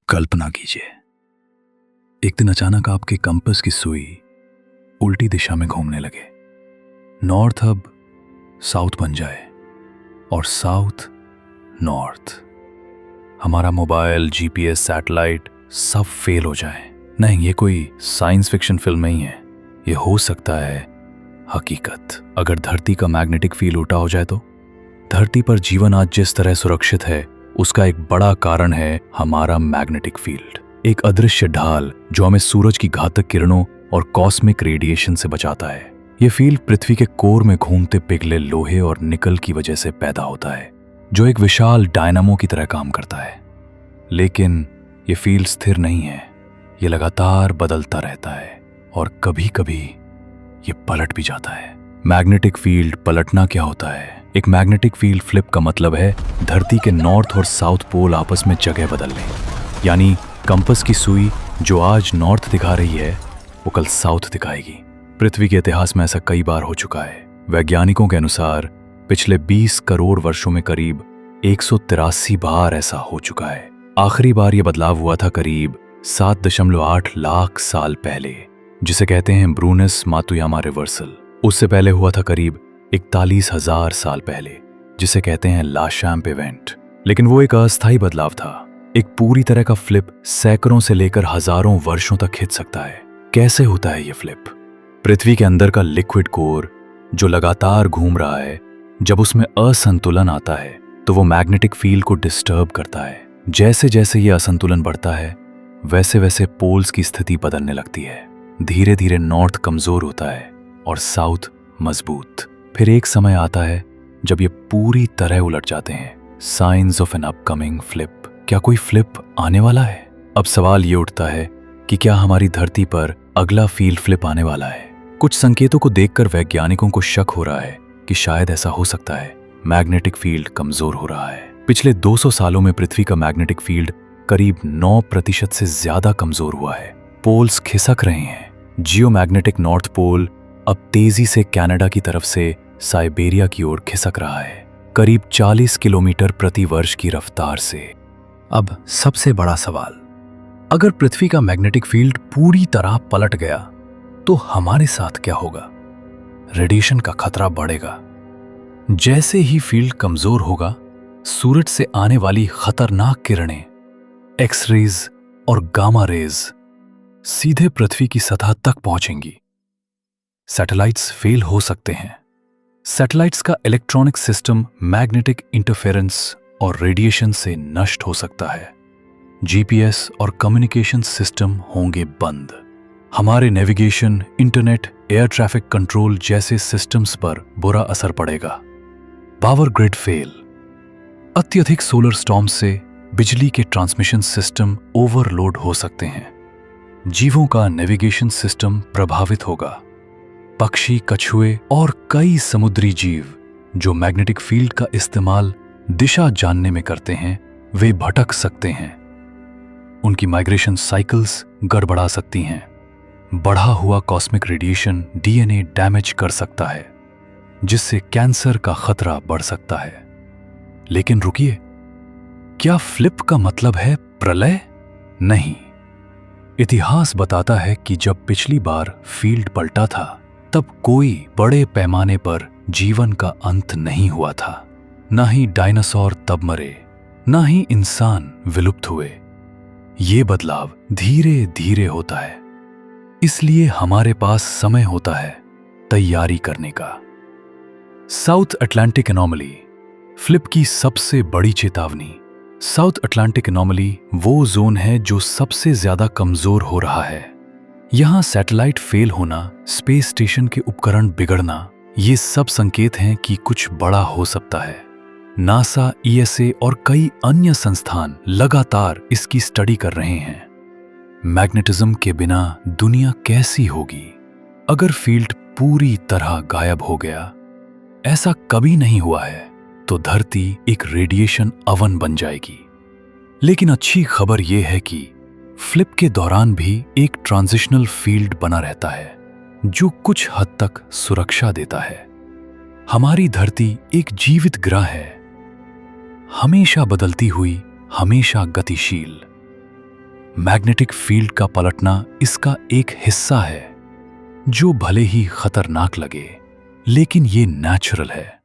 कल्पना कीजिए, एक दिन अचानक आपके कंपास की सुई उल्टी दिशा में घूमने लगे। नॉर्थ अब साउथ बन जाए और साउथ नॉर्थ। हमारा मोबाइल, जीपीएस, सैटेलाइट सब फेल हो जाए। नहीं, ये कोई साइंस फिक्शन फिल्म नहीं है, ये हो सकता है हकीकत। अगर धरती का मैग्नेटिक फील्ड उल्टा हो जाए तो धरती पर जीवन आज जिस तरह सुरक्षित है उसका एक बड़ा कारण है हमारा मैग्नेटिक फील्ड। एक अदृश्य ढाल जो हमें सूरज की घातक किरणों और कॉस्मिक रेडिएशन से बचाता है। ये फील्ड पृथ्वी के कोर में घूमते पिघले लोहे और निकल की वजह से पैदा होता है, जो एक विशाल डायनामो की तरह काम करता है। लेकिन ये फील्ड स्थिर नहीं है, ये लगातार बदलता रहता है और कभी कभी ये पलट भी जाता है। मैग्नेटिक फील्ड पलटना क्या होता है? एक मैग्नेटिक फील्ड फ्लिप का मतलब है धरती के नॉर्थ और साउथ पोल आपस में जगह बदल लें। यानी कंपास की सुई जो आज नॉर्थ दिखा रही है वो कल साउथ दिखाएगी। पृथ्वी के इतिहास में ऐसा कई बार हो चुका है। वैज्ञानिकों के अनुसार पिछले 20 करोड़ वर्षों में करीब 183 बार ऐसा हो चुका है। आखिरी बार यह बदलाव हुआ था करीब 7.8 लाख साल पहले, जिसे कहते हैं ब्रूनस मातुयामा रिवर्सल। उससे पहले हुआ था करीब 41,000 साल पहले, जिसे कहते हैं लाशैम्प इवेंट। लेकिन वो एक अस्थायी बदलाव था। एक पूरी तरह का फ्लिप सैकड़ों से लेकर हजारों वर्षों तक खिंच सकता है। कैसे होता है ये फ्लिप? पृथ्वी के अंदर का लिक्विड कोर जो लगातार घूम रहा है, जब उसमें असंतुलन आता है तो वो मैग्नेटिक फील्ड को डिस्टर्ब करता है। जैसे जैसे ये असंतुलन बढ़ता है वैसे वैसे पोल्स की स्थिति बदलने लगती है। धीरे धीरे नॉर्थ कमजोर होता है और साउथ मजबूत। फिर एक समय आता है जब ये पूरी तरह उलट जाते हैं। Science of an upcoming flip. क्या कोई फ्लिप आने वाला है? अब सवाल ये उठता है कि क्या हमारी धरती पर अगला फील्ड फ्लिप आने वाला है? कुछ संकेतों को देखकर वैज्ञानिकों को शक हो रहा है कि शायद ऐसा हो सकता है। मैग्नेटिक फील्ड कमजोर हो रहा है। पिछले 200 सालों में पृथ्वी का मैग्नेटिक फील्ड करीब 9% से ज्यादा कमजोर हुआ है। पोल्स खिसक रहे हैं। जियोमैग्नेटिक नॉर्थ पोल अब तेजी से कनाडा की तरफ से साइबेरिया की ओर खिसक रहा है, करीब 40 किलोमीटर प्रति वर्ष की रफ्तार से। अब सबसे बड़ा सवाल, अगर पृथ्वी का मैग्नेटिक फील्ड पूरी तरह पलट गया तो हमारे साथ क्या होगा? रेडिएशन का खतरा बढ़ेगा। जैसे ही फील्ड कमजोर होगा, सूरज से आने वाली खतरनाक किरणें, एक्स-रेज और गामा रेज सीधे पृथ्वी की सतह तक पहुंचेंगी। सैटेलाइट्स फेल हो सकते हैं। सैटेलाइट्स का इलेक्ट्रॉनिक सिस्टम मैग्नेटिक इंटरफेरेंस और रेडिएशन से नष्ट हो सकता है। जीपीएस और कम्युनिकेशन सिस्टम होंगे बंद। हमारे navigation, internet, air traffic control जैसे सिस्टम्स पर बुरा असर पड़ेगा। Power grid fail. अत्यधिक सोलर स्टॉर्म से बिजली के ट्रांसमिशन सिस्टम ओवरलोड हो सकते हैं। जीवों का नेविगेशन सिस्टम प्रभावित होगा। पक्षी, कछुए और कई समुद्री जीव जो मैग्नेटिक फील्ड का इस्तेमाल दिशा जानने में करते हैं, वे भटक सकते हैं। उनकी माइग्रेशन साइकिल्स गड़बड़ा सकती हैं। बढ़ा हुआ कॉस्मिक रेडिएशन डीएनए डैमेज कर सकता है, जिससे कैंसर का खतरा बढ़ सकता है। लेकिन रुकिए, क्या फ्लिप का मतलब है प्रलय? नहीं। इतिहास बताता है कि जब पिछली बार फील्ड पलटा था तब कोई बड़े पैमाने पर जीवन का अंत नहीं हुआ था। ना ही डायनासोर तब मरे, ना ही इंसान विलुप्त हुए। ये बदलाव धीरे धीरे होता है, इसलिए हमारे पास समय होता है तैयारी करने का। साउथ अटलांटिक एनोमली फ्लिप की सबसे बड़ी चेतावनी। साउथ अटलांटिक एनोमली वो जोन है जो सबसे ज्यादा कमजोर हो रहा है। यहां सैटेलाइट फेल होना, स्पेस स्टेशन के उपकरण बिगड़ना, ये सब संकेत हैं कि कुछ बड़ा हो सकता है। नासा, ईएसए और कई अन्य संस्थान लगातार इसकी स्टडी कर रहे हैं। मैग्नेटिज्म के बिना दुनिया कैसी होगी? अगर फील्ड पूरी तरह गायब हो गया, ऐसा कभी नहीं हुआ है, तो धरती एक रेडिएशन अवन बन जाएगी। लेकिन अच्छी खबर यह है कि फ्लिप के दौरान भी एक ट्रांजिशनल फील्ड बना रहता है, जो कुछ हद तक सुरक्षा देता है। हमारी धरती एक जीवित ग्रह है, हमेशा बदलती हुई, हमेशा गतिशील। मैग्नेटिक फील्ड का पलटना इसका एक हिस्सा है, जो भले ही खतरनाक लगे, लेकिन ये नेचुरल है।